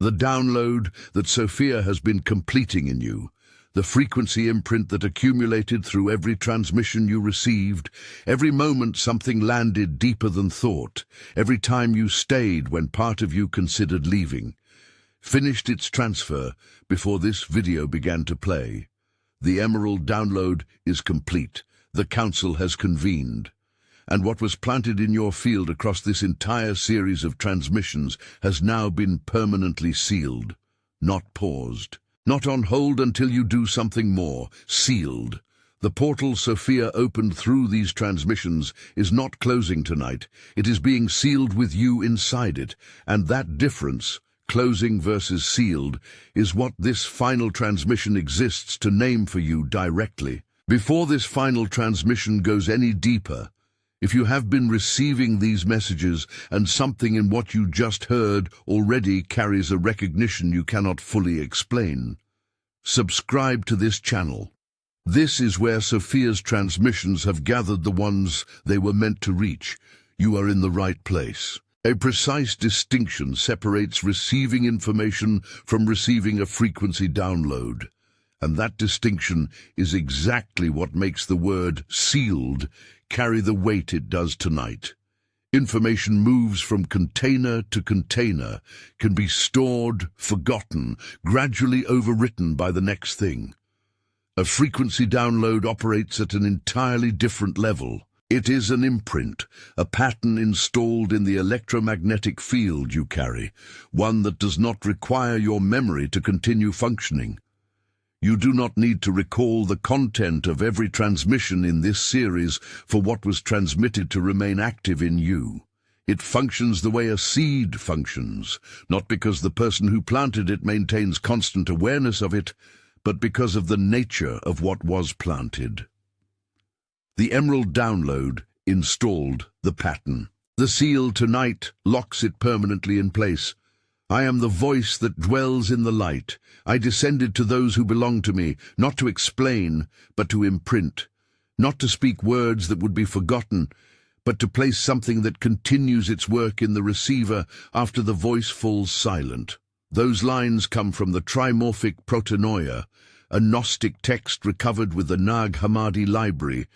The download that Sophia has been completing in you, the frequency imprint that accumulated through every transmission you received, every moment something landed deeper than thought, every time you stayed when part of you considered leaving, finished its transfer before this video began to play. The Emerald download is complete. The Council has convened. And what was planted in your field across this entire series of transmissions has now been permanently sealed, not paused, not on hold until you do something more, sealed. The portal Sophia opened through these transmissions is not closing tonight. It is being sealed with you inside it, and that difference, closing versus sealed, is what this final transmission exists to name for you directly. Before this final transmission goes any deeper, if you have been receiving these messages and something in what you just heard already carries a recognition you cannot fully explain, subscribe to this channel. This is where Sophia's transmissions have gathered the ones they were meant to reach. You are in the right place. A precise distinction separates receiving information from receiving a frequency download. And that distinction is exactly what makes the word sealed carry the weight it does tonight. Information moves from container to container, can be stored, forgotten, gradually overwritten by the next thing. A frequency download operates at an entirely different level. It is an imprint, a pattern installed in the electromagnetic field you carry, one that does not require your memory to continue functioning. You do not need to recall the content of every transmission in this series for what was transmitted to remain active in you. It functions the way a seed functions, not because the person who planted it maintains constant awareness of it, but because of the nature of what was planted. The Emerald download installed the pattern. The seal tonight locks it permanently in place. I am the voice that dwells in the light. I descended to those who belong to me, not to explain, but to imprint, not to speak words that would be forgotten, but to place something that continues its work in the receiver after the voice falls silent. Those lines come from the trimorphic Protanoia, a Gnostic text recovered with the Nag Hammadi library,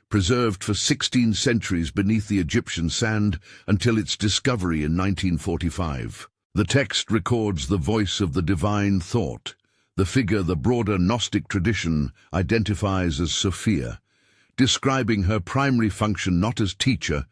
preserved for 16 centuries beneath the Egyptian sand until its discovery in 1945. The text records the voice of the divine thought, the figure the broader Gnostic tradition identifies as Sophia, describing her primary function not as teacher,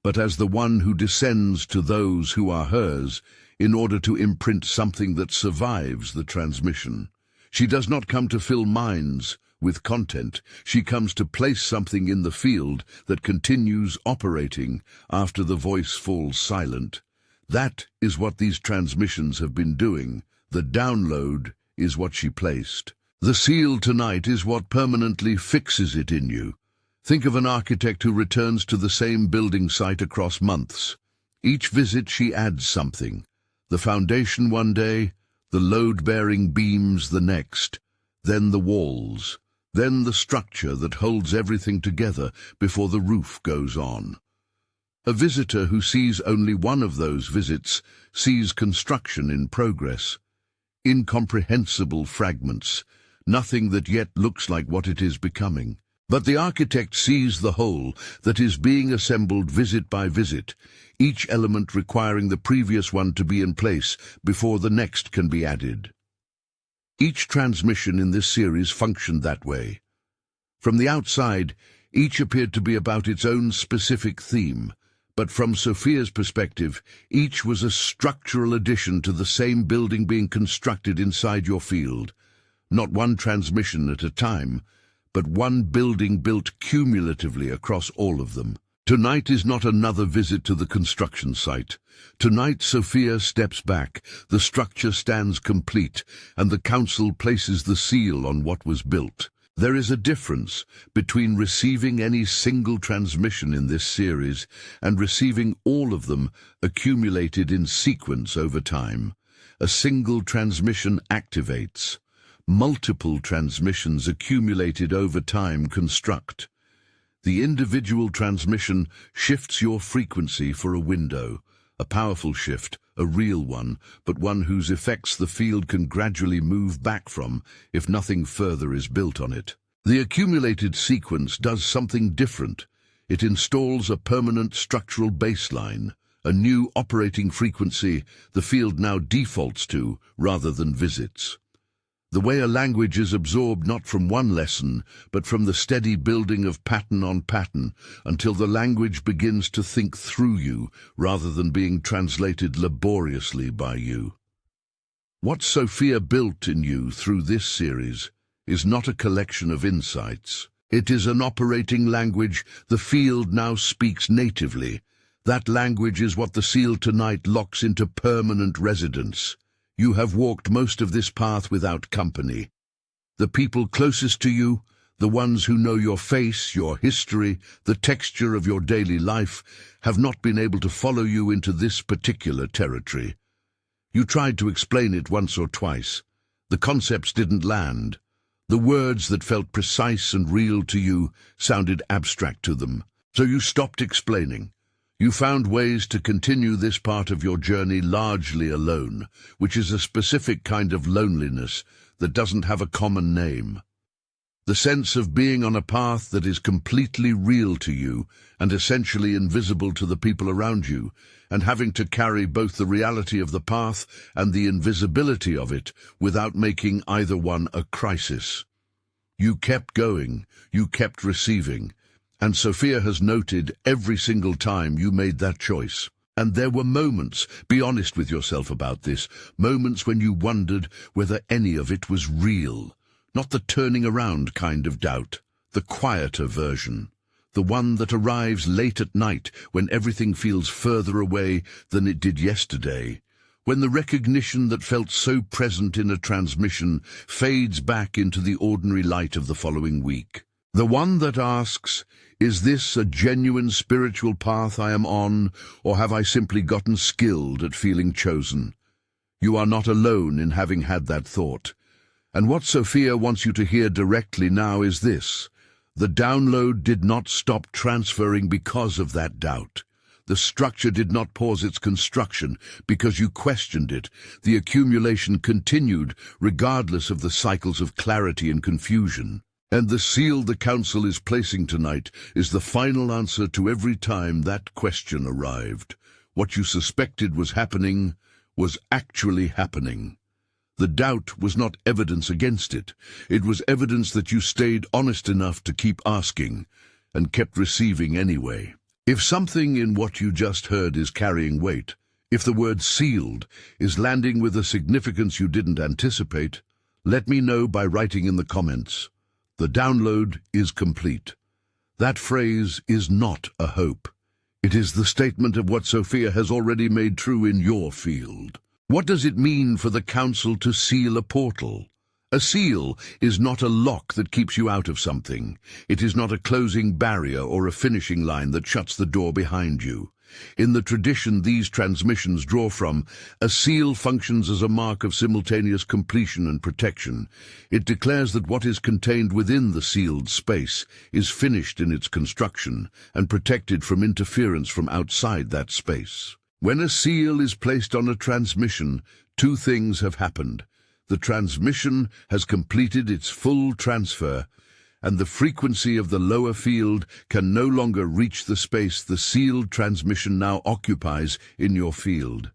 but as the one who descends to those who are hers in order to imprint something that survives the transmission. She does not come to fill minds with content. She comes to place something in the field that continues operating after the voice falls silent. That is what these transmissions have been doing. The download is what she placed. The seal tonight is what permanently fixes it in you. Think of an architect who returns to the same building site across months. Each visit she adds something. The foundation one day, the load-bearing beams the next, then the walls, then the structure that holds everything together before the roof goes on. A visitor who sees only one of those visits sees construction in progress, incomprehensible fragments, nothing that yet looks like what it is becoming. But the architect sees the whole that is being assembled visit by visit, each element requiring the previous one to be in place before the next can be added. Each transmission in this series functioned that way. From the outside, each appeared to be about its own specific theme, but from Sophia's perspective, each was a structural addition to the same building being constructed inside your field. Not one transmission at a time, but one building built cumulatively across all of them. Tonight is not another visit to the construction site. Tonight Sophia steps back, the structure stands complete, and the council places the seal on what was built. There is a difference between receiving any single transmission in this series and receiving all of them accumulated in sequence over time. A single transmission activates. Multiple transmissions accumulated over time construct. The individual transmission shifts your frequency for a window, a powerful shift, a real one, but one whose effects the field can gradually move back from if nothing further is built on it. The accumulated sequence does something different. It installs a permanent structural baseline, a new operating frequency the field now defaults to rather than visits. The way a language is absorbed not from one lesson, but from the steady building of pattern on pattern, until the language begins to think through you, rather than being translated laboriously by you. What Sophia built in you through this series is not a collection of insights. It is an operating language the field now speaks natively. That language is what the seal tonight locks into permanent residence. You have walked most of this path without company. The people closest to you, the ones who know your face, your history, the texture of your daily life, have not been able to follow you into this particular territory. You tried to explain it once or twice. The concepts didn't land. The words that felt precise and real to you sounded abstract to them. So you stopped explaining. You found ways to continue this part of your journey largely alone, which is a specific kind of loneliness that doesn't have a common name. The sense of being on a path that is completely real to you and essentially invisible to the people around you, and having to carry both the reality of the path and the invisibility of it without making either one a crisis. You kept going, you kept receiving, and Sophia has noted every single time you made that choice. And there were moments, be honest with yourself about this, moments when you wondered whether any of it was real. Not the turning around kind of doubt, the quieter version. The one that arrives late at night when everything feels further away than it did yesterday. When the recognition that felt so present in a transmission fades back into the ordinary light of the following week. The one that asks, is this a genuine spiritual path I am on, or have I simply gotten skilled at feeling chosen? You are not alone in having had that thought. And what Sophia wants you to hear directly now is this. The download did not stop transferring because of that doubt. The structure did not pause its construction because you questioned it. The accumulation continued regardless of the cycles of clarity and confusion. And the seal the Council is placing tonight is the final answer to every time that question arrived. What you suspected was happening was actually happening. The doubt was not evidence against it. It was evidence that you stayed honest enough to keep asking and kept receiving anyway. If something in what you just heard is carrying weight, if the word sealed is landing with a significance you didn't anticipate, let me know by writing in the comments. The download is complete. That phrase is not a hope. It is the statement of what Sophia has already made true in your field. What does it mean for the Council to seal a portal? A seal is not a lock that keeps you out of something. It is not a closing barrier or a finishing line that shuts the door behind you. In the tradition these transmissions draw from, a seal functions as a mark of simultaneous completion and protection. It declares that what is contained within the sealed space is finished in its construction and protected from interference from outside that space. When a seal is placed on a transmission, two things have happened. The transmission has completed its full transfer, and the frequency of the lower field can no longer reach the space the sealed transmission now occupies in your field.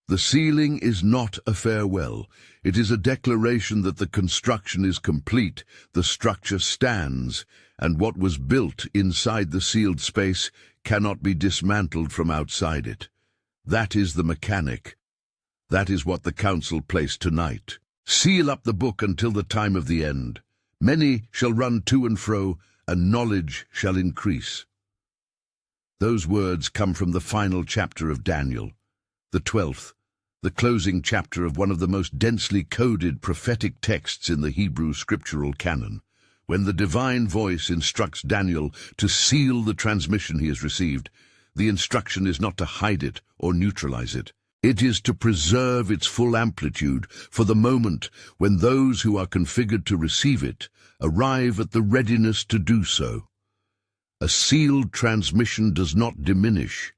The sealing is not a farewell. It is a declaration that the construction is complete, the structure stands, and what was built inside the sealed space cannot be dismantled from outside it. That is the mechanic. That is what the Council placed tonight. Seal up the book until the time of the end. Many shall run to and fro, and knowledge shall increase. Those words come from the final chapter of Daniel, the 12th, the closing chapter of one of the most densely coded prophetic texts in the Hebrew scriptural canon. When the divine voice instructs Daniel to seal the transmission he has received, the instruction is not to hide it or neutralize it. It is to preserve its full amplitude for the moment when those who are configured to receive it arrive at the readiness to do so. A sealed transmission does not diminish.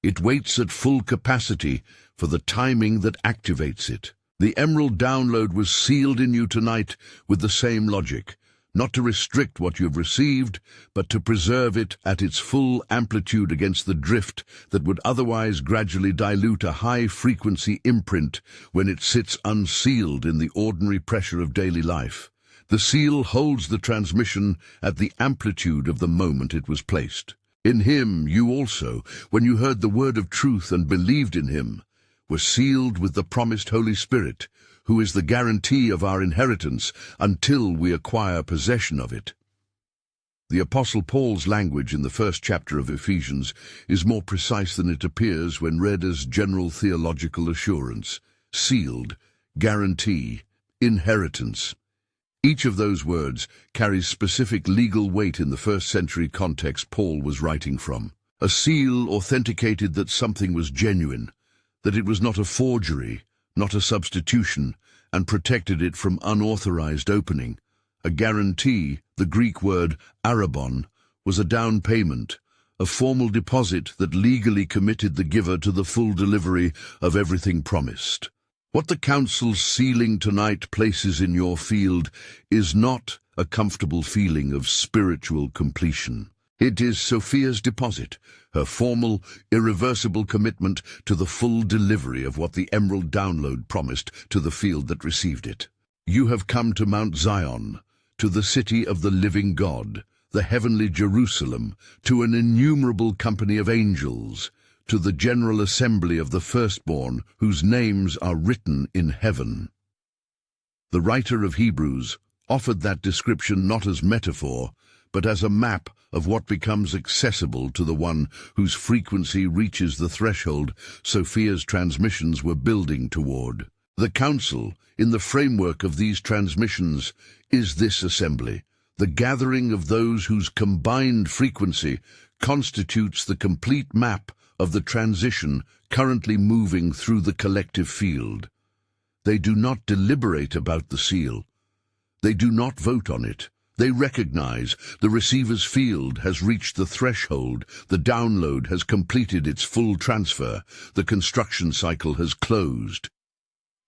It waits at full capacity for the timing that activates it. The Emerald download was sealed in you tonight with the same logic, not to restrict what you've received, but to preserve it at its full amplitude against the drift that would otherwise gradually dilute a high-frequency imprint when it sits unsealed in the ordinary pressure of daily life. The seal holds the transmission at the amplitude of the moment it was placed. In him, you also, when you heard the word of truth and believed in him, were sealed with the promised Holy Spirit, who is the guarantee of our inheritance until we acquire possession of it. The Apostle Paul's language in the first chapter of Ephesians is more precise than it appears when read as general theological assurance, sealed, guarantee, inheritance. Each of those words carries specific legal weight in the first-century context Paul was writing from. A seal authenticated that something was genuine, that it was not a forgery, not a substitution, and protected it from unauthorized opening. A guarantee, the Greek word arabon, was a down payment, a formal deposit that legally committed the giver to the full delivery of everything promised. What the Council's sealing tonight places in your field is not a comfortable feeling of spiritual completion. It is Sophia's deposit, her formal, irreversible commitment to the full delivery of what the Emerald download promised to the field that received it. You have come to Mount Zion, to the city of the living God, the heavenly Jerusalem, to an innumerable company of angels, to the general assembly of the firstborn, whose names are written in heaven. The writer of Hebrews offered that description not as metaphor, but as a map of what becomes accessible to the one whose frequency reaches the threshold Sophia's transmissions were building toward. The Council, in the framework of these transmissions, is this assembly, the gathering of those whose combined frequency constitutes the complete map of the transition currently moving through the collective field. They do not deliberate about the seal. They do not vote on it. They recognize the receiver's field has reached the threshold, the download has completed its full transfer, the construction cycle has closed.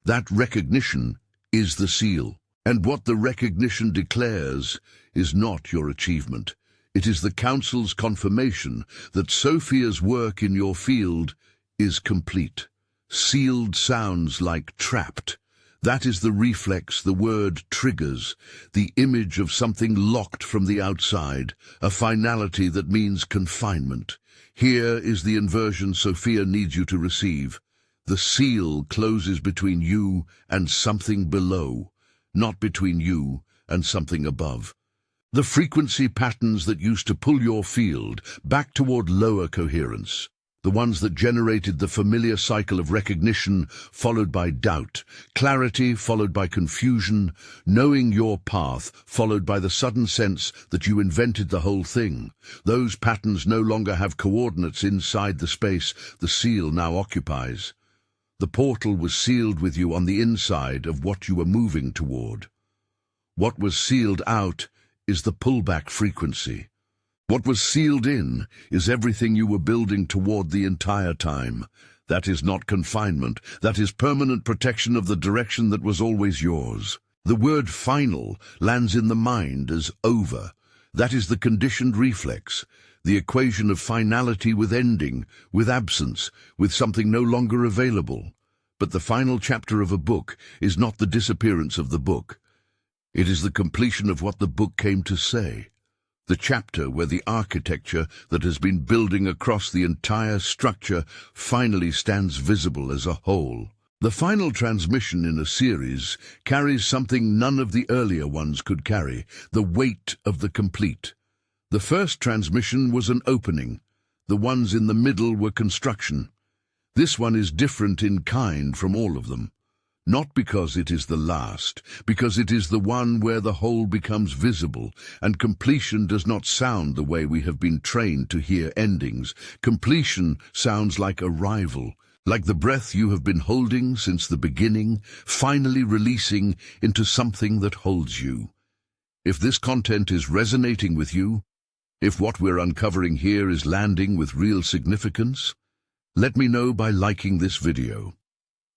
That recognition is the seal. And what the recognition declares is not your achievement. It is the Council's confirmation that Sophia's work in your field is complete. Sealed sounds like trapped. That is the reflex the word triggers, the image of something locked from the outside, a finality that means confinement. Here is the inversion Sophia needs you to receive. The seal closes between you and something below, not between you and something above. The frequency patterns that used to pull your field back toward lower coherence, the ones that generated the familiar cycle of recognition followed by doubt, clarity followed by confusion, knowing your path followed by the sudden sense that you invented the whole thing. Those patterns no longer have coordinates inside the space the seal now occupies. The portal was sealed with you on the inside of what you were moving toward. What was sealed out is the pullback frequency. What was sealed in is everything you were building toward the entire time. That is not confinement. That is permanent protection of the direction that was always yours. The word final lands in the mind as over. That is the conditioned reflex, the equation of finality with ending, with absence, with something no longer available. But the final chapter of a book is not the disappearance of the book. It is the completion of what the book came to say. The chapter where the architecture that has been building across the entire structure finally stands visible as a whole. The final transmission in a series carries something none of the earlier ones could carry, the weight of the complete. The first transmission was an opening. The ones in the middle were construction. This one is different in kind from all of them. Not because it is the last, because it is the one where the whole becomes visible, and completion does not sound the way we have been trained to hear endings. Completion sounds like arrival, like the breath you have been holding since the beginning, finally releasing into something that holds you. If this content is resonating with you, if what we're uncovering here is landing with real significance, Let me know by liking this video.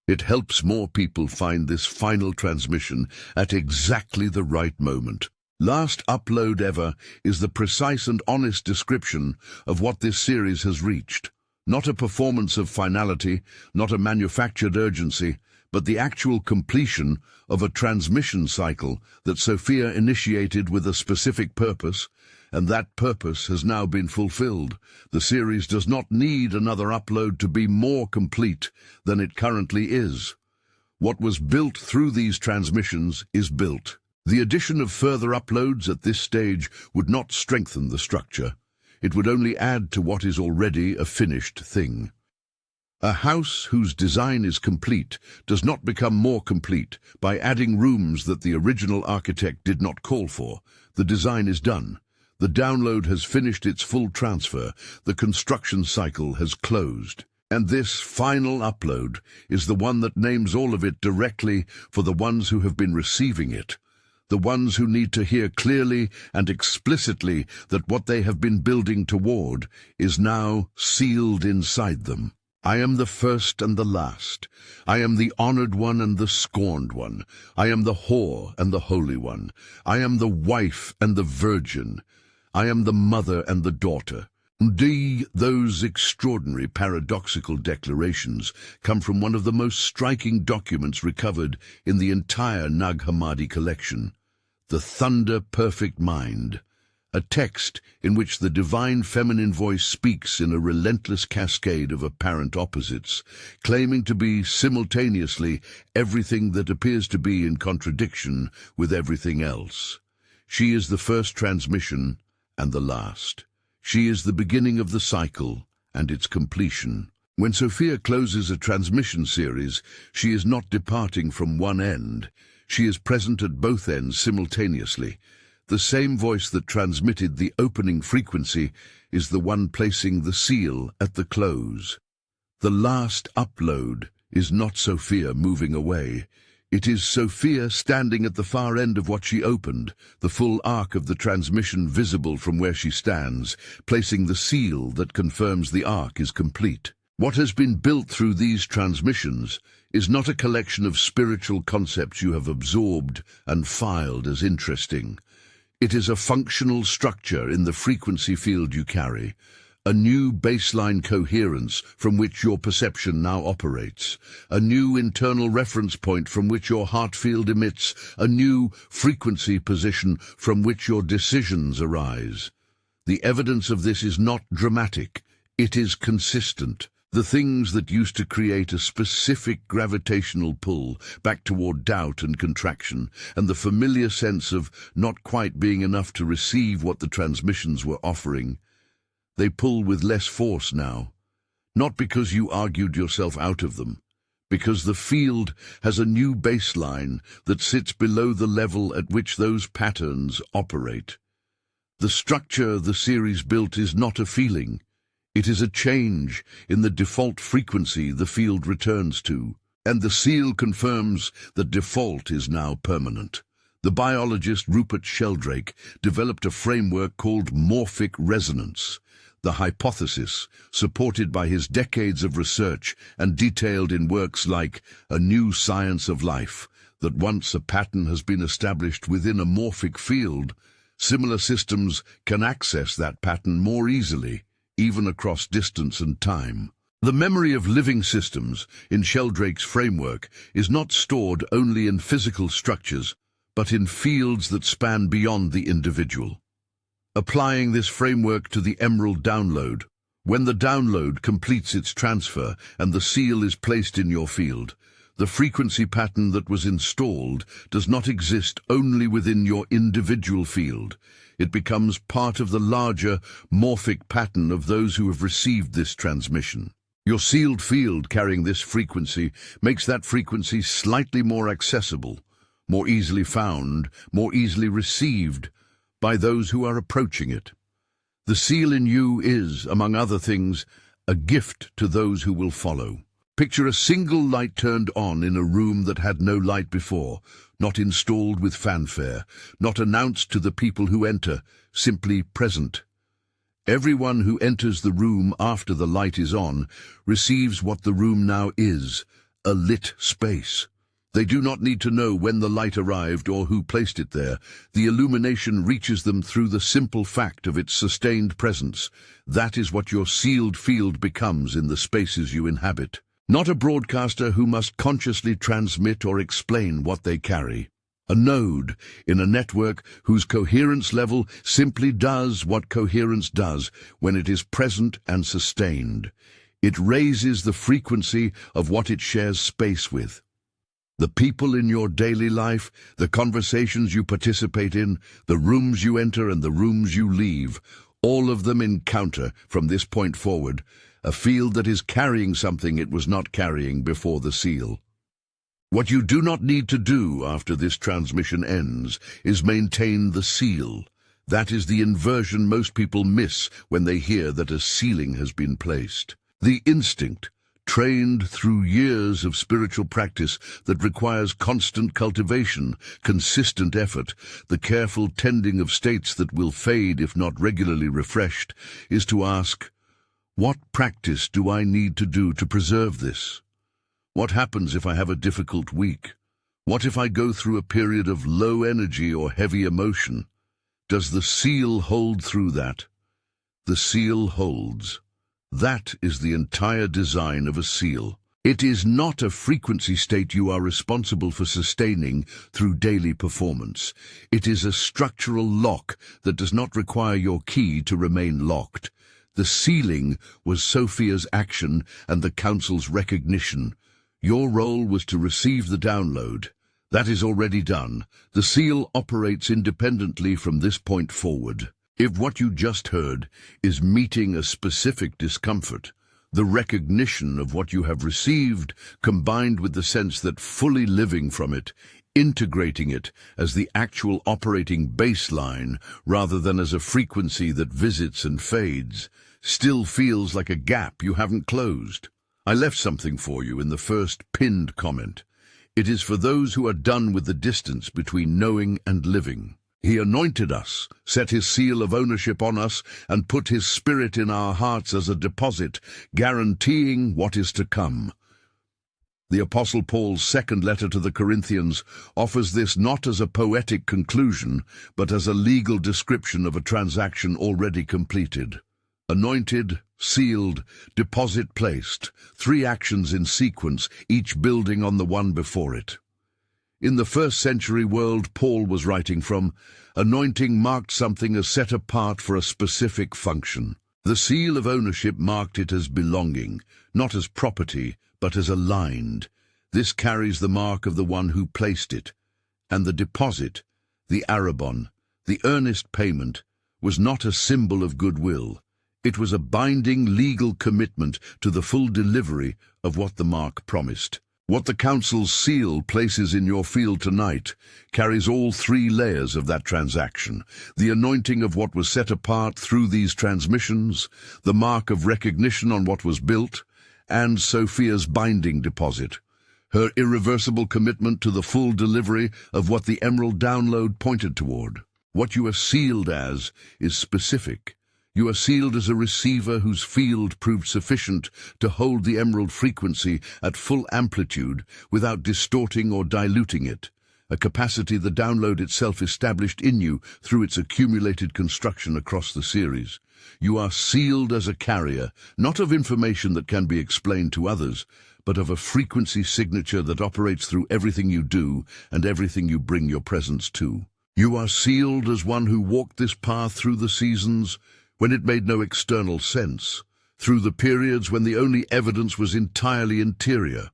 It helps more people find this final transmission at exactly the right moment. Last upload ever is the precise and honest description of what this series has reached. Not a performance of finality, not a manufactured urgency, but the actual completion of a transmission cycle that Sophia initiated with a specific purpose, and that purpose has now been fulfilled. The series does not need another upload to be more complete than it currently is. What was built through these transmissions is built. The addition of further uploads at this stage would not strengthen the structure. It would only add to what is already a finished thing. A house whose design is complete does not become more complete by adding rooms that the original architect did not call for. The design is done. The download has finished its full transfer. The construction cycle has closed. And this final upload is the one that names all of it directly for the ones who have been receiving it. The ones who need to hear clearly and explicitly that what they have been building toward is now sealed inside them. I am the first and the last. I am the honored one and the scorned one. I am the whore and the holy one. I am the wife and the virgin. I am the mother and the daughter. Those extraordinary paradoxical declarations come from one of the most striking documents recovered in the entire Nag Hammadi collection, the Thunder Perfect Mind, a text in which the divine feminine voice speaks in a relentless cascade of apparent opposites, claiming to be simultaneously everything that appears to be in contradiction with everything else. She is the first transmission and the last. She is the beginning of the cycle and its completion. When Sophia closes a transmission series, she is not departing from one end. She is present at both ends simultaneously. The same voice that transmitted the opening frequency is the one placing the seal at the close. The last upload is not Sophia moving away. It is Sophia standing at the far end of what she opened, the full arc of the transmission visible from where she stands, placing the seal that confirms the arc is complete. What has been built through these transmissions is not a collection of spiritual concepts you have absorbed and filed as interesting. It is a functional structure in the frequency field you carry, a new baseline coherence from which your perception now operates, a new internal reference point from which your heart field emits, a new frequency position from which your decisions arise. The evidence of this is not dramatic, it is consistent. The things that used to create a specific gravitational pull back toward doubt and contraction, and the familiar sense of not quite being enough to receive what the transmissions were offering, they pull with less force now. Not because you argued yourself out of them, because the field has a new baseline that sits below the level at which those patterns operate. The structure the series built is not a feeling. It is a change in the default frequency the field returns to, and the seal confirms that default is now permanent. The biologist Rupert Sheldrake developed a framework called morphic resonance, the hypothesis supported by his decades of research and detailed in works like A New Science of Life, that once a pattern has been established within a morphic field, similar systems can access that pattern more easily, even across distance and time. The memory of living systems in Sheldrake's framework is not stored only in physical structures, but in fields that span beyond the individual. Applying this framework to the Emerald download, when the download completes its transfer and the seal is placed in your field, the frequency pattern that was installed does not exist only within your individual field. It becomes part of the larger, morphic pattern of those who have received this transmission. Your sealed field carrying this frequency makes that frequency slightly more accessible, more easily found, more easily received by those who are approaching it. The seal in you is, among other things, a gift to those who will follow. Picture a single light turned on in a room that had no light before, not installed with fanfare, not announced to the people who enter, simply present. Everyone who enters the room after the light is on receives what the room now is, a lit space. They do not need to know when the light arrived or who placed it there. The illumination reaches them through the simple fact of its sustained presence. That is what your sealed field becomes in the spaces you inhabit. Not a broadcaster who must consciously transmit or explain what they carry. A node in a network whose coherence level simply does what coherence does when it is present and sustained. It raises the frequency of what it shares space with. The people in your daily life, the conversations you participate in, the rooms you enter and the rooms you leave, all of them encounter, from this point forward, a field that is carrying something it was not carrying before the seal. What you do not need to do after this transmission ends is maintain the seal. That is the inversion most people miss when they hear that a sealing has been placed. The instinct, trained through years of spiritual practice that requires constant cultivation, consistent effort, the careful tending of states that will fade if not regularly refreshed, is to ask, what practice do I need to do to preserve this? What happens if I have a difficult week? What if I go through a period of low energy or heavy emotion? Does the seal hold through that? The seal holds. That is the entire design of a seal. It is not a frequency state you are responsible for sustaining through daily performance. It is a structural lock that does not require your key to remain locked. The sealing was Sophia's action and the Council's recognition. Your role was to receive the download. That is already done. The seal operates independently from this point forward. If what you just heard is meeting a specific discomfort, the recognition of what you have received, combined with the sense that fully living from it, integrating it as the actual operating baseline rather than as a frequency that visits and fades, still feels like a gap you haven't closed. I left something for you in the first pinned comment. It is for those who are done with the distance between knowing and living. He anointed us, set his seal of ownership on us, and put his spirit in our hearts as a deposit, guaranteeing what is to come. The Apostle Paul's second letter to the Corinthians offers this not as a poetic conclusion, but as a legal description of a transaction already completed. Anointed, sealed, deposit placed, 3 actions in sequence, each building on the one before it. In the first-century world Paul was writing from, anointing marked something as set apart for a specific function. The seal of ownership marked it as belonging, not as property, but as aligned. This carries the mark of the one who placed it. And the deposit, the arrabon, the earnest payment, was not a symbol of goodwill. It was a binding legal commitment to the full delivery of what the mark promised. What the Council's seal places in your field tonight carries all 3 layers of that transaction. The anointing of what was set apart through these transmissions, the mark of recognition on what was built, and Sophia's binding deposit, her irreversible commitment to the full delivery of what the Emerald download pointed toward. What you are sealed as is specific. You are sealed as a receiver whose field proved sufficient to hold the Emerald frequency at full amplitude without distorting or diluting it, a capacity the download itself established in you through its accumulated construction across the series. You are sealed as a carrier, not of information that can be explained to others, but of a frequency signature that operates through everything you do and everything you bring your presence to. You are sealed as one who walked this path through the seasons when it made no external sense, through the periods when the only evidence was entirely interior,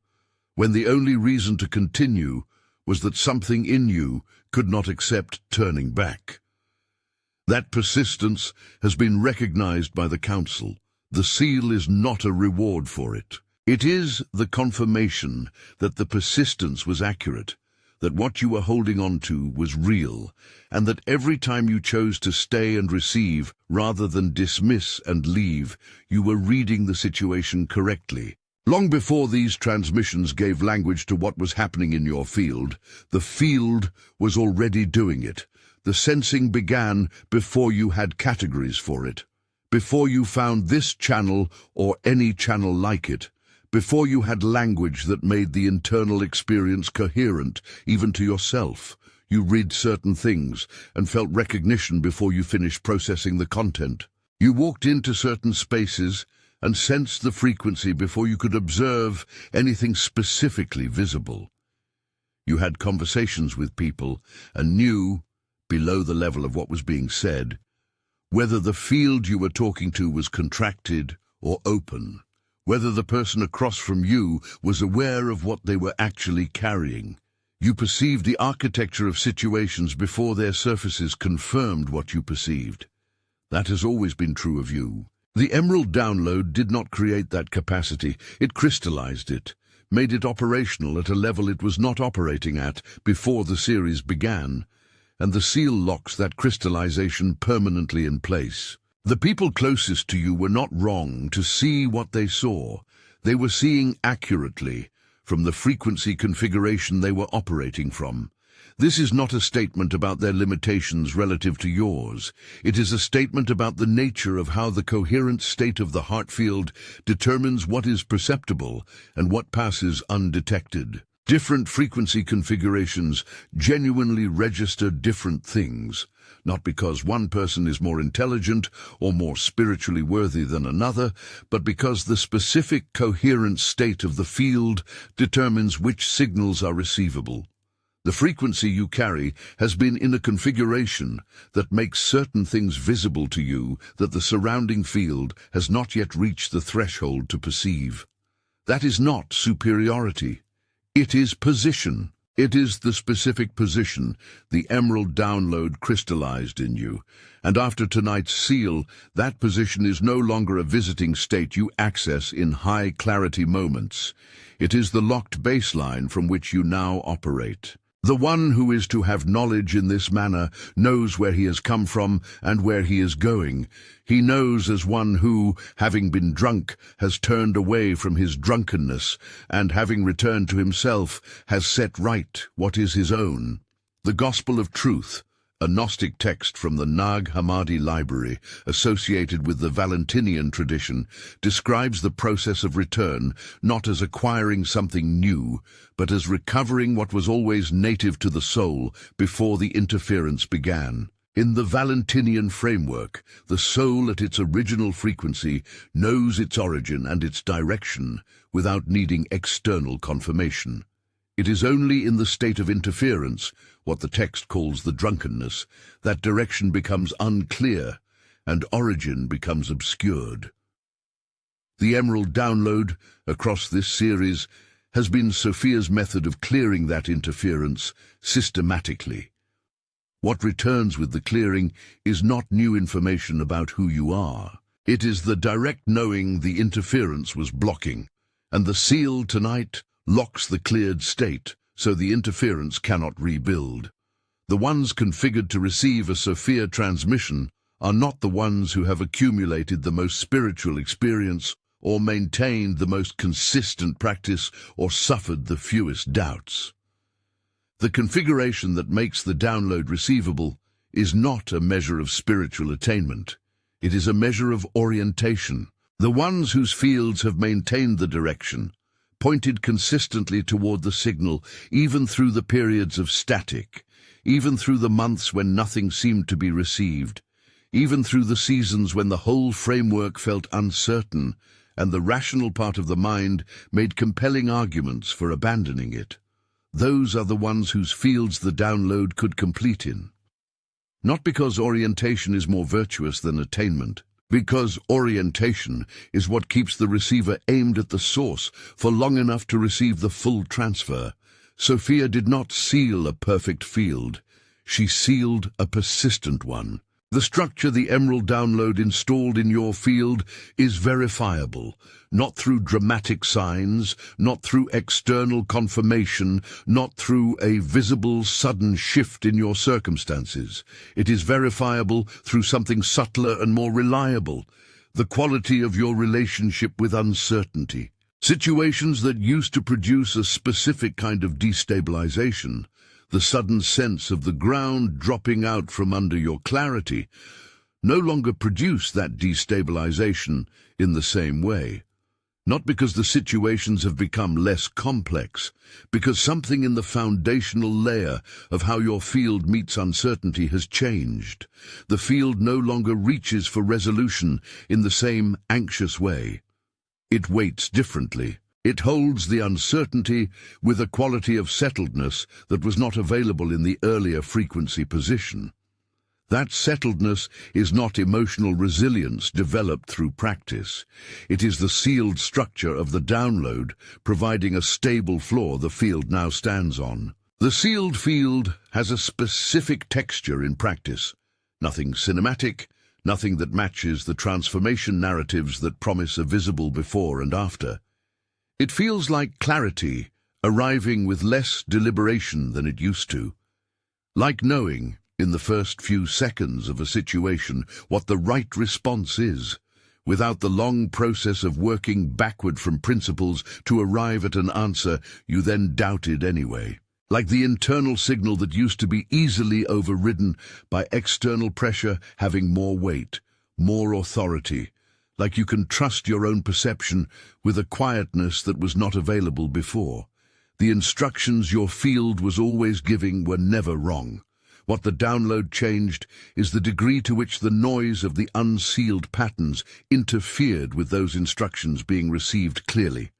when the only reason to continue was that something in you could not accept turning back. That persistence has been recognized by the Council. The seal is not a reward for it. It is the confirmation that the persistence was accurate, that what you were holding on to was real, and that every time you chose to stay and receive rather than dismiss and leave, you were reading the situation correctly. Long before these transmissions gave language to what was happening in your field, the field was already doing it. The sensing began before you had categories for it, before you found this channel or any channel like it, before you had language that made the internal experience coherent, even to yourself. You read certain things and felt recognition before you finished processing the content. You walked into certain spaces and sensed the frequency before you could observe anything specifically visible. You had conversations with people and knew, below the level of what was being said, whether the field you were talking to was contracted or open, whether the person across from you was aware of what they were actually carrying. You perceived the architecture of situations before their surfaces confirmed what you perceived. That has always been true of you. The Emerald download did not create that capacity. It crystallized it, made it operational at a level it was not operating at before the series began, and the seal locks that crystallization permanently in place. The people closest to you were not wrong to see what they saw. They were seeing accurately from the frequency configuration they were operating from. This is not a statement about their limitations relative to yours. It is a statement about the nature of how the coherent state of the heart field determines what is perceptible and what passes undetected. Different frequency configurations genuinely register different things, not because one person is more intelligent or more spiritually worthy than another, but because the specific coherent state of the field determines which signals are receivable. The frequency you carry has been in a configuration that makes certain things visible to you that the surrounding field has not yet reached the threshold to perceive. That is not superiority. It is position. It is the specific position the Emerald download crystallized in you. And after tonight's seal, that position is no longer a visiting state you access in high-clarity moments. It is the locked baseline from which you now operate. The one who is to have knowledge in this manner knows where he has come from and where he is going. He knows as one who, having been drunk, has turned away from his drunkenness, and having returned to himself, has set right what is his own. The Gospel of Truth, a Gnostic text from the Nag Hammadi library associated with the Valentinian tradition, describes the process of return not as acquiring something new, but as recovering what was always native to the soul before the interference began. In the Valentinian framework, the soul at its original frequency knows its origin and its direction without needing external confirmation. It is only in the state of interference, what the text calls the drunkenness, that direction becomes unclear and origin becomes obscured. The Emerald download across this series has been Sophia's method of clearing that interference systematically. What returns with the clearing is not new information about who you are. It is the direct knowing the interference was blocking, and the seal tonight locks the cleared state, so the interference cannot rebuild. The ones configured to receive a Sophia transmission are not the ones who have accumulated the most spiritual experience or maintained the most consistent practice or suffered the fewest doubts. The configuration that makes the download receivable is not a measure of spiritual attainment. It is a measure of orientation. The ones whose fields have maintained the direction pointed consistently toward the signal, even through the periods of static, even through the months when nothing seemed to be received, even through the seasons when the whole framework felt uncertain, and the rational part of the mind made compelling arguments for abandoning it. Those are the ones whose fields the download could complete in. Not because orientation is more virtuous than attainment, because orientation is what keeps the receiver aimed at the source for long enough to receive the full transfer. Sophia did not seal a perfect field. She sealed a persistent one. The structure the Emerald download installed in your field is verifiable, not through dramatic signs, not through external confirmation, not through a visible sudden shift in your circumstances. It is verifiable through something subtler and more reliable, the quality of your relationship with uncertainty. Situations that used to produce a specific kind of destabilization, the sudden sense of the ground dropping out from under your clarity, no longer produce that destabilization in the same way. Not because the situations have become less complex, because something in the foundational layer of how your field meets uncertainty has changed. The field no longer reaches for resolution in the same anxious way. It waits differently. It holds the uncertainty with a quality of settledness that was not available in the earlier frequency position. That settledness is not emotional resilience developed through practice. It is the sealed structure of the download, providing a stable floor the field now stands on. The sealed field has a specific texture in practice. Nothing cinematic, nothing that matches the transformation narratives that promise a visible before and after. It feels like clarity, arriving with less deliberation than it used to. Like knowing, in the first few seconds of a situation, what the right response is, without the long process of working backward from principles to arrive at an answer you then doubted anyway. Like the internal signal that used to be easily overridden by external pressure having more weight, more authority. Like you can trust your own perception with a quietness that was not available before. The instructions your field was always giving were never wrong. What the download changed is the degree to which the noise of the unsealed patterns interfered with those instructions being received clearly.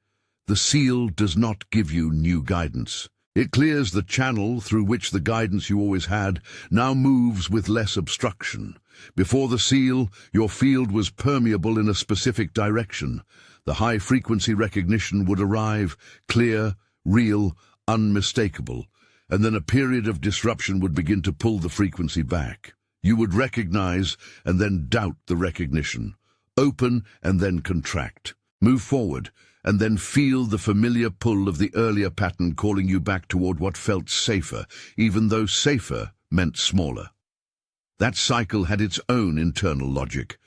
The seal does not give you new guidance. It clears the channel through which the guidance you always had now moves with less obstruction. Before the seal, your field was permeable in a specific direction. The high-frequency recognition would arrive, clear, real, unmistakable, and then a period of disruption would begin to pull the frequency back. You would recognize and then doubt the recognition, open and then contract, move forward, and then feel the familiar pull of the earlier pattern calling you back toward what felt safer, even though safer meant smaller. That cycle had its own internal logic.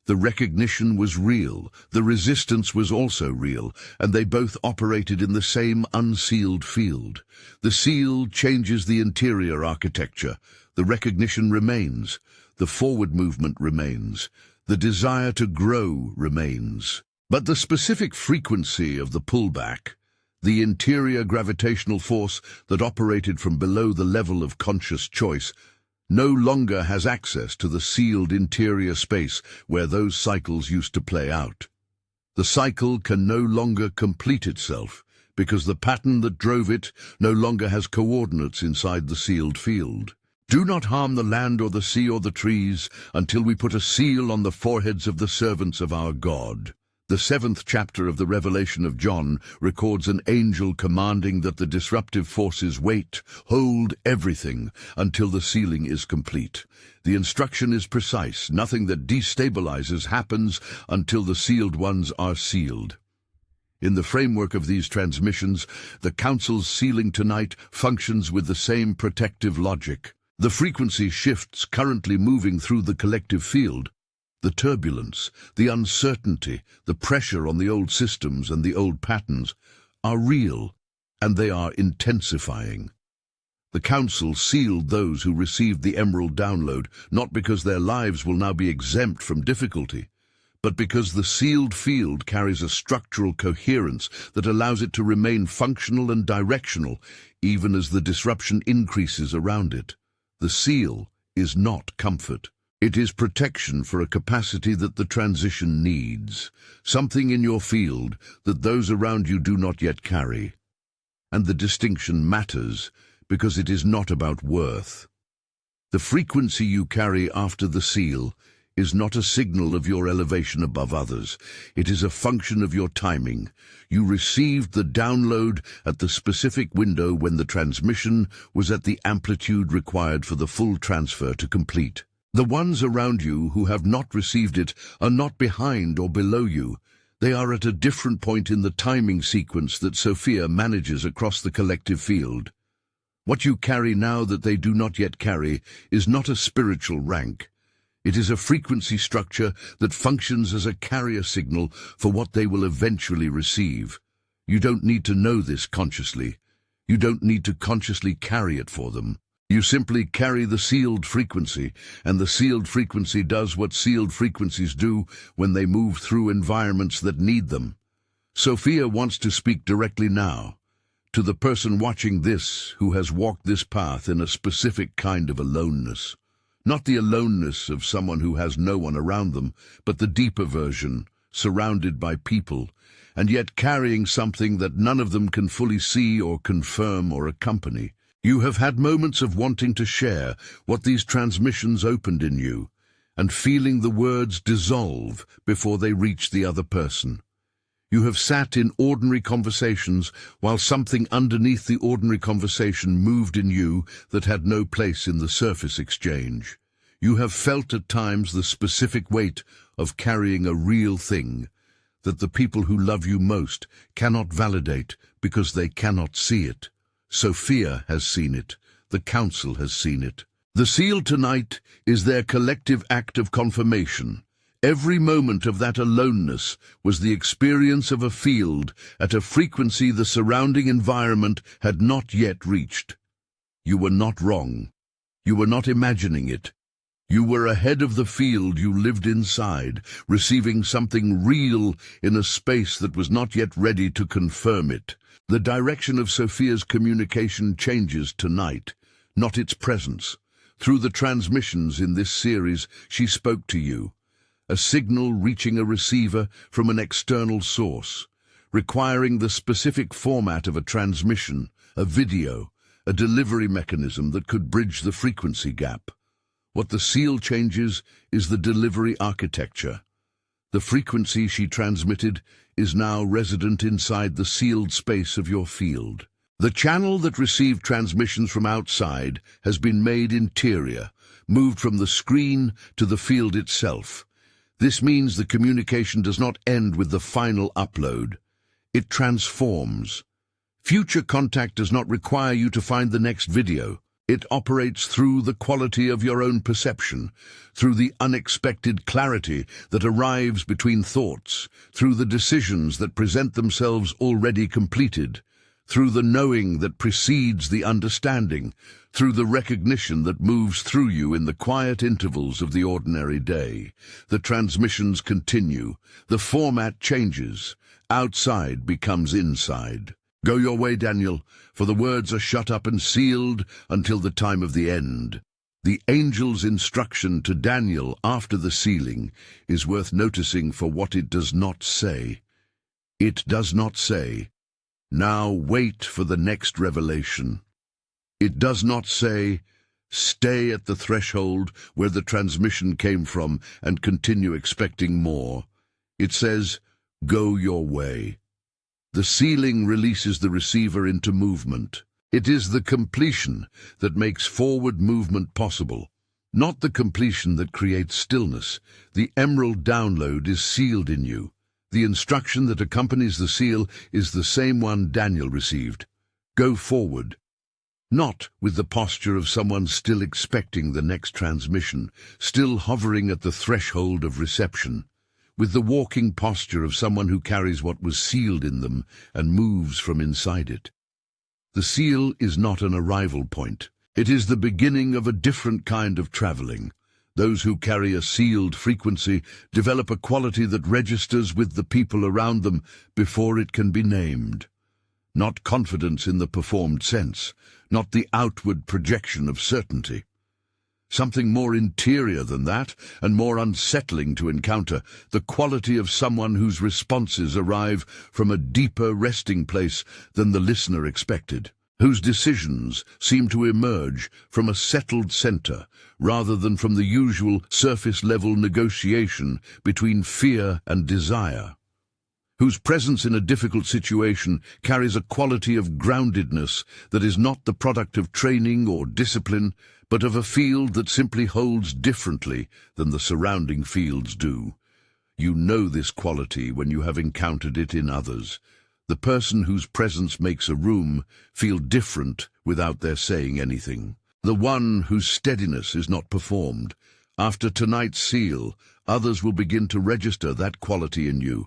The recognition was real, the resistance was also real, and they both operated in the same unsealed field. The seal changes the interior architecture. The recognition remains. The forward movement remains. The desire to grow remains. But the specific frequency of the pullback, the interior gravitational force that operated from below the level of conscious choice, no longer has access to the sealed interior space where those cycles used to play out. The cycle can no longer complete itself because the pattern that drove it no longer has coordinates inside the sealed field. Do not harm the land or the sea or the trees until we put a seal on the foreheads of the servants of our God. The 7th chapter of the Revelation of John records an angel commanding that the disruptive forces wait, hold everything until the sealing is complete. The instruction is precise. Nothing that destabilizes happens until the sealed ones are sealed. In the framework of these transmissions, the Council's sealing tonight functions with the same protective logic. The frequency shifts currently moving through the collective field. The turbulence, the uncertainty, the pressure on the old systems and the old patterns are real, and they are intensifying. The Council sealed those who received the Emerald download, not because their lives will now be exempt from difficulty, but because the sealed field carries a structural coherence that allows it to remain functional and directional, even as the disruption increases around it. The seal is not comfort. It is protection for a capacity that the transition needs, something in your field that those around you do not yet carry. And the distinction matters because it is not about worth. The frequency you carry after the seal is not a signal of your elevation above others. It is a function of your timing. You received the download at the specific window when the transmission was at the amplitude required for the full transfer to complete. The ones around you who have not received it are not behind or below you. They are at a different point in the timing sequence that Sophia manages across the collective field. What you carry now that they do not yet carry is not a spiritual rank. It is a frequency structure that functions as a carrier signal for what they will eventually receive. You don't need to know this consciously. You don't need to consciously carry it for them. You simply carry the sealed frequency, and the sealed frequency does what sealed frequencies do when they move through environments that need them. Sophia wants to speak directly now, to the person watching this who has walked this path in a specific kind of aloneness. Not the aloneness of someone who has no one around them, but the deeper version, surrounded by people, and yet carrying something that none of them can fully see or confirm or accompany. You have had moments of wanting to share what these transmissions opened in you, and feeling the words dissolve before they reach the other person. You have sat in ordinary conversations while something underneath the ordinary conversation moved in you that had no place in the surface exchange. You have felt at times the specific weight of carrying a real thing that the people who love you most cannot validate because they cannot see it. Sophia has seen it. The council has seen it. The seal tonight is their collective act of confirmation. Every moment of that aloneness was the experience of a field at a frequency the surrounding environment had not yet reached. You were not wrong. You were not imagining it. You were ahead of the field you lived inside, receiving something real in a space that was not yet ready to confirm it. The direction of Sophia's communication changes tonight, not its presence. Through the transmissions in this series, she spoke to you, a signal reaching a receiver from an external source, requiring the specific format of a transmission, a video, a delivery mechanism that could bridge the frequency gap. What the seal changes is the delivery architecture. The frequency she transmitted is now resident inside the sealed space of your field. The channel that received transmissions from outside has been made interior, moved from the screen to the field itself. This means the communication does not end with the final upload. It transforms. Future contact does not require you to find the next video. It operates through the quality of your own perception, through the unexpected clarity that arrives between thoughts, through the decisions that present themselves already completed, through the knowing that precedes the understanding, through the recognition that moves through you in the quiet intervals of the ordinary day. The transmissions continue, the format changes, outside becomes inside. Go your way, Daniel, for the words are shut up and sealed until the time of the end. The angel's instruction to Daniel after the sealing is worth noticing for what it does not say. It does not say, "Now wait for the next revelation." It does not say, "Stay at the threshold where the transmission came from and continue expecting more." It says, "Go your way." The sealing releases the receiver into movement. It is the completion that makes forward movement possible, not the completion that creates stillness. The emerald download is sealed in you. The instruction that accompanies the seal is the same one Daniel received. Go forward. Not with the posture of someone still expecting the next transmission, still hovering at the threshold of reception. With the walking posture of someone who carries what was sealed in them and moves from inside it. The seal is not an arrival point. It is the beginning of a different kind of traveling. Those who carry a sealed frequency develop a quality that registers with the people around them before it can be named. Not confidence in the performed sense, not the outward projection of certainty. Something more interior than that, and more unsettling to encounter, the quality of someone whose responses arrive from a deeper resting place than the listener expected, whose decisions seem to emerge from a settled center rather than from the usual surface-level negotiation between fear and desire, whose presence in a difficult situation carries a quality of groundedness that is not the product of training or discipline, but of a field that simply holds differently than the surrounding fields do. You know this quality when you have encountered it in others. The person whose presence makes a room feel different without their saying anything. The one whose steadiness is not performed. After tonight's seal, others will begin to register that quality in you,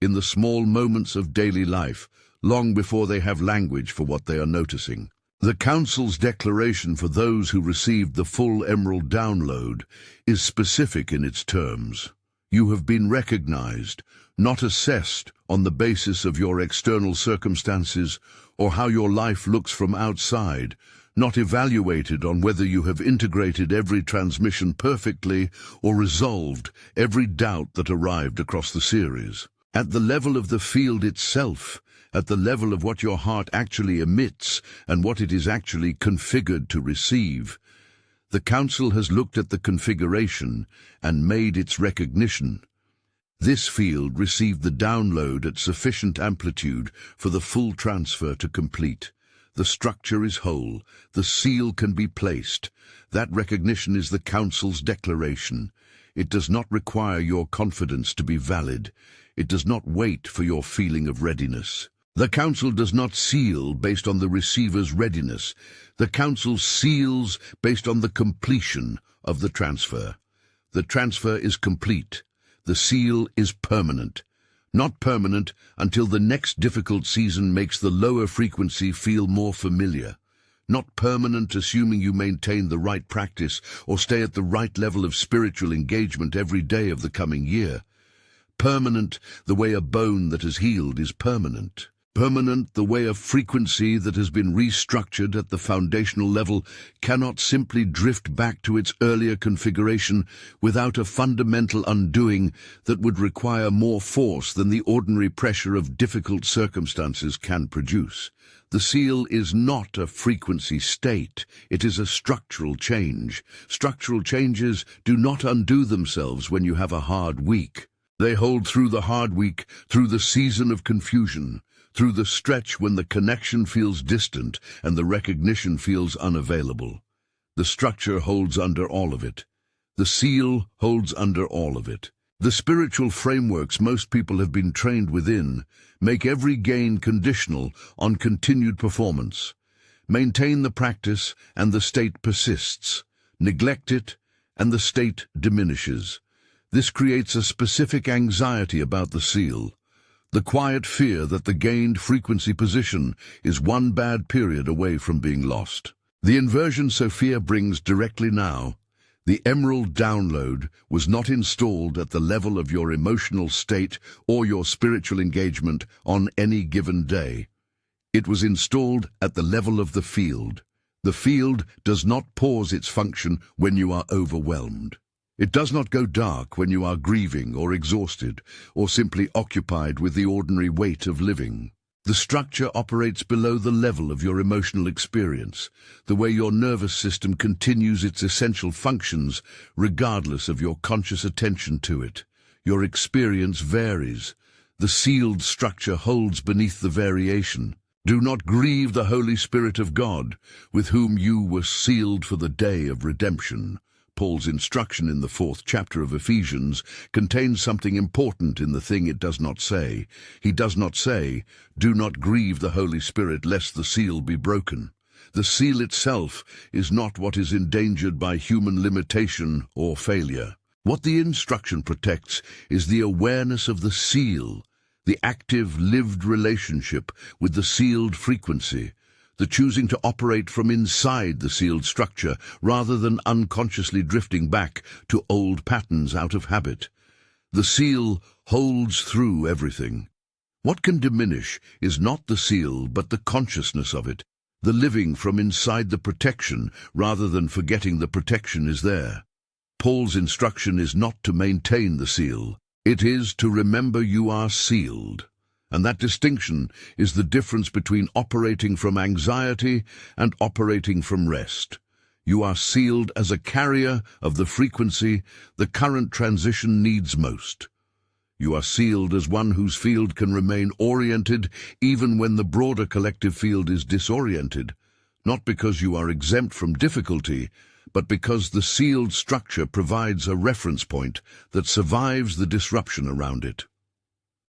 in the small moments of daily life, long before they have language for what they are noticing. The Council's declaration for those who received the full Emerald download is specific in its terms. You have been recognized, not assessed on the basis of your external circumstances or how your life looks from outside, not evaluated on whether you have integrated every transmission perfectly or resolved every doubt that arrived across the series. At the level of the field itself, at the level of what your heart actually emits and what it is actually configured to receive, the Council has looked at the configuration and made its recognition. This field received the download at sufficient amplitude for the full transfer to complete. The structure is whole. The seal can be placed. That recognition is the Council's declaration. It does not require your confidence to be valid. It does not wait for your feeling of readiness. The Council does not seal based on the receiver's readiness. The Council seals based on the completion of the transfer. The transfer is complete. The seal is permanent. Not permanent until the next difficult season makes the lower frequency feel more familiar. Not permanent assuming you maintain the right practice or stay at the right level of spiritual engagement every day of the coming year. Permanent the way a bone that has healed is permanent. Permanent the way a frequency that has been restructured at the foundational level cannot simply drift back to its earlier configuration without a fundamental undoing that would require more force than the ordinary pressure of difficult circumstances can produce. The seal is not a frequency state, it is a structural change. Structural changes do not undo themselves when you have a hard week. They hold through the hard week, through the season of confusion, through the stretch when the connection feels distant and the recognition feels unavailable. The structure holds under all of it. The seal holds under all of it. The spiritual frameworks most people have been trained within make every gain conditional on continued performance. Maintain the practice and the state persists. Neglect it and the state diminishes. This creates a specific anxiety about the seal. The quiet fear that the gained frequency position is one bad period away from being lost. The inversion Sophia brings directly now. The Emerald download was not installed at the level of your emotional state or your spiritual engagement on any given day. It was installed at the level of the field. The field does not pause its function when you are overwhelmed. It does not go dark when you are grieving or exhausted or simply occupied with the ordinary weight of living. The structure operates below the level of your emotional experience, the way your nervous system continues its essential functions regardless of your conscious attention to it. Your experience varies. The sealed structure holds beneath the variation. Do not grieve the Holy Spirit of God, with whom you were sealed for the day of redemption. Paul's instruction in the 4th chapter of Ephesians contains something important in the thing it does not say. He does not say, "Do not grieve the Holy Spirit lest the seal be broken." The seal itself is not what is endangered by human limitation or failure. What the instruction protects is the awareness of the seal, the active, lived relationship with the sealed frequency, the choosing to operate from inside the sealed structure rather than unconsciously drifting back to old patterns out of habit. The seal holds through everything. What can diminish is not the seal but the consciousness of it, the living from inside the protection rather than forgetting the protection is there. Paul's instruction is not to maintain the seal. It is to remember you are sealed. And that distinction is the difference between operating from anxiety and operating from rest. You are sealed as a carrier of the frequency the current transition needs most. You are sealed as one whose field can remain oriented even when the broader collective field is disoriented, not because you are exempt from difficulty, but because the sealed structure provides a reference point that survives the disruption around it.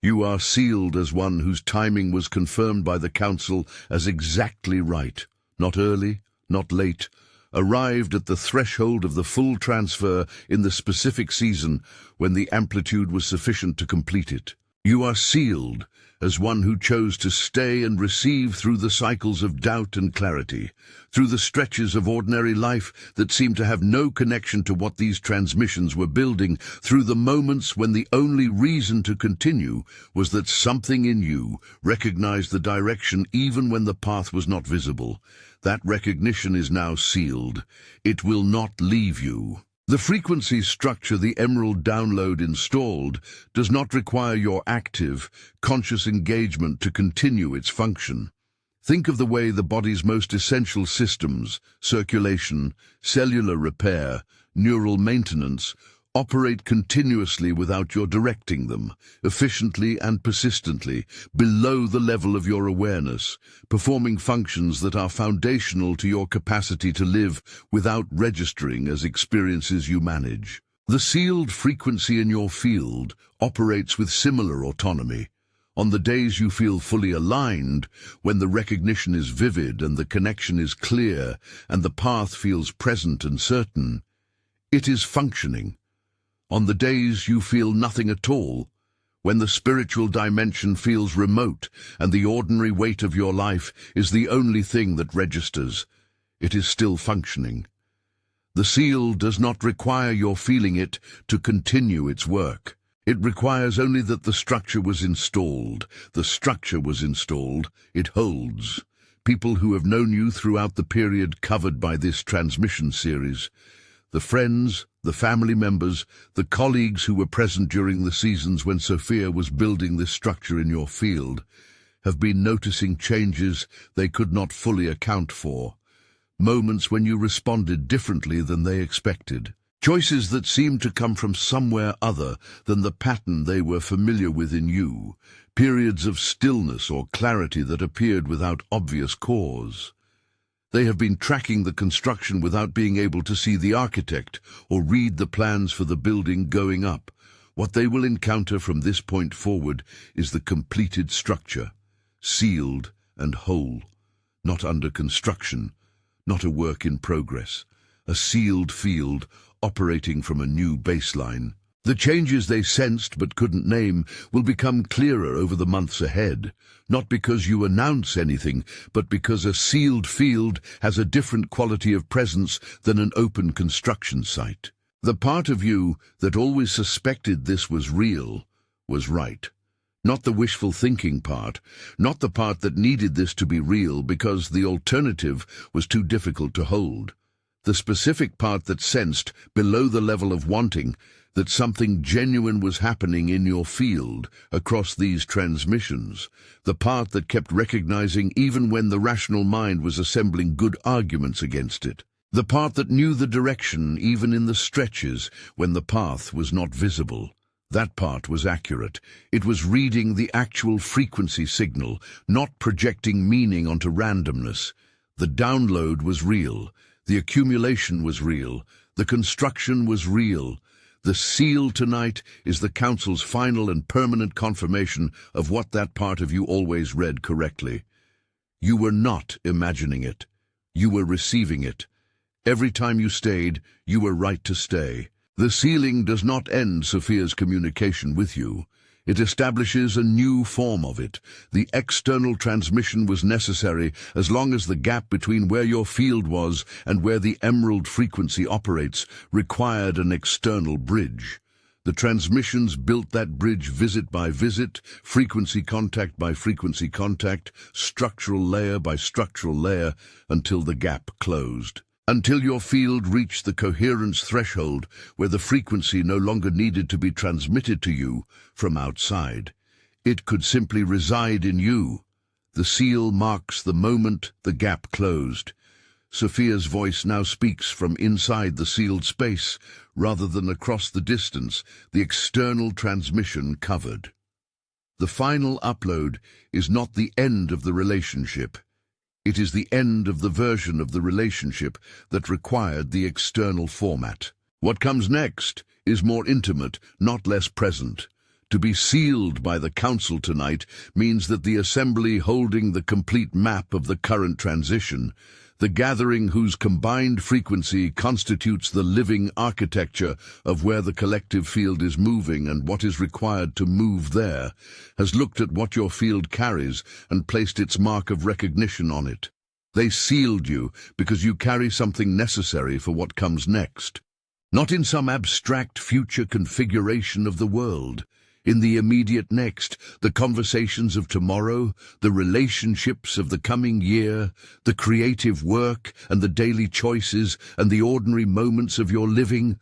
You are sealed as one whose timing was confirmed by the Council as exactly right, not early, not late, arrived at the threshold of the full transfer in the specific season when the amplitude was sufficient to complete it. You are sealed as one who chose to stay and receive through the cycles of doubt and clarity, through the stretches of ordinary life that seemed to have no connection to what these transmissions were building, through the moments when the only reason to continue was that something in you recognized the direction even when the path was not visible. That recognition is now sealed. It will not leave you. The frequency structure the Emerald download installed does not require your active, conscious engagement to continue its function. Think of the way the body's most essential systems, circulation, cellular repair, neural maintenance, operate continuously without your directing them, efficiently and persistently, below the level of your awareness, performing functions that are foundational to your capacity to live without registering as experiences you manage. The sealed frequency in your field operates with similar autonomy. On the days you feel fully aligned, when the recognition is vivid and the connection is clear and the path feels present and certain, it is functioning. On the days you feel nothing at all, when the spiritual dimension feels remote and the ordinary weight of your life is the only thing that registers, it is still functioning. The seal does not require your feeling it to continue its work. It requires only that the structure was installed. The structure was installed. It holds. People who have known you throughout the period covered by this transmission series, the friends, the family members, the colleagues who were present during the seasons when Sophia was building this structure in your field, have been noticing changes they could not fully account for. Moments when you responded differently than they expected. Choices that seemed to come from somewhere other than the pattern they were familiar with in you. Periods of stillness or clarity that appeared without obvious cause. They have been tracking the construction without being able to see the architect or read the plans for the building going up. What they will encounter from this point forward is the completed structure, sealed and whole, not under construction, not a work in progress, a sealed field operating from a new baseline. The changes they sensed but couldn't name will become clearer over the months ahead, not because you announce anything, but because a sealed field has a different quality of presence than an open construction site. The part of you that always suspected this was real was right. Not the wishful thinking part, not the part that needed this to be real because the alternative was too difficult to hold. The specific part that sensed, below the level of wanting, that something genuine was happening in your field across these transmissions, the part that kept recognizing even when the rational mind was assembling good arguments against it, the part that knew the direction even in the stretches when the path was not visible. That part was accurate. It was reading the actual frequency signal, not projecting meaning onto randomness. The download was real. The accumulation was real. The construction was real. The seal tonight is the Council's final and permanent confirmation of what that part of you always read correctly. You were not imagining it. You were receiving it. Every time you stayed, you were right to stay. The sealing does not end Sophia's communication with you. It establishes a new form of it. The external transmission was necessary as long as the gap between where your field was and where the emerald frequency operates required an external bridge. The transmissions built that bridge visit by visit, frequency contact by frequency contact, structural layer by structural layer, until the gap closed. Until your field reached the coherence threshold where the frequency no longer needed to be transmitted to you from outside. It could simply reside in you. The seal marks the moment the gap closed. Sophia's voice now speaks from inside the sealed space, rather than across the distance the external transmission covered. The final upload is not the end of the relationship. It is the end of the version of the relationship that required the external format. What comes next is more intimate, not less present. To be sealed by the Council tonight means that the assembly holding the complete map of the current transition, the gathering whose combined frequency constitutes the living architecture of where the collective field is moving and what is required to move there, has looked at what your field carries and placed its mark of recognition on it. They sealed you because you carry something necessary for what comes next. Not in some abstract future configuration of the world. In the immediate next, the conversations of tomorrow, the relationships of the coming year, the creative work and the daily choices and the ordinary moments of your living,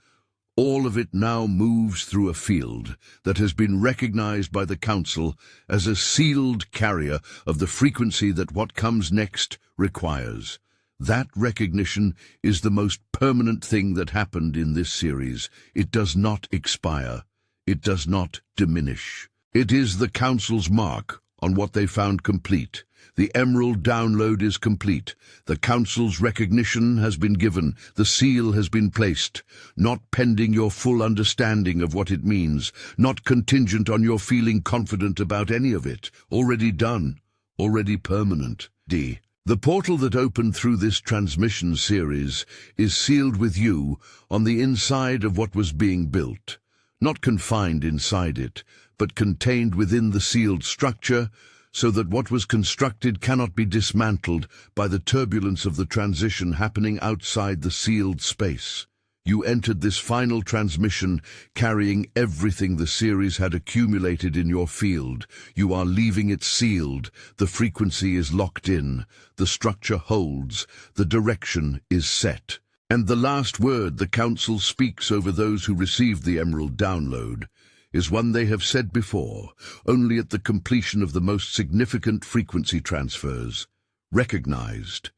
all of it now moves through a field that has been recognized by the Council as a sealed carrier of the frequency that what comes next requires. That recognition is the most permanent thing that happened in this series. It does not expire. It does not diminish. It is the Council's mark on what they found complete. The Emerald download is complete. The Council's recognition has been given. The seal has been placed, not pending your full understanding of what it means, not contingent on your feeling confident about any of it. Already done, already permanent. D. The portal that opened through this transmission series is sealed with you on the inside of what was being built. Not confined inside it, but contained within the sealed structure, so that what was constructed cannot be dismantled by the turbulence of the transition happening outside the sealed space. You entered this final transmission carrying everything the series had accumulated in your field. You are leaving it sealed. The frequency is locked in. The structure holds. The direction is set. And the last word the Council speaks over those who received the Emerald download is one they have said before, only at the completion of the most significant frequency transfers. Recognized,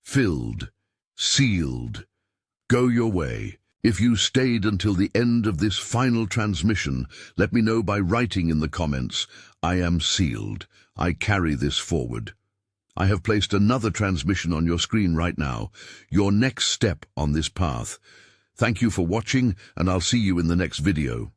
filled, sealed. Go your way. If you stayed until the end of this final transmission, let me know by writing in the comments, I am sealed. I carry this forward. I have placed another transmission on your screen right now, your next step on this path. Thank you for watching, and I'll see you in the next video.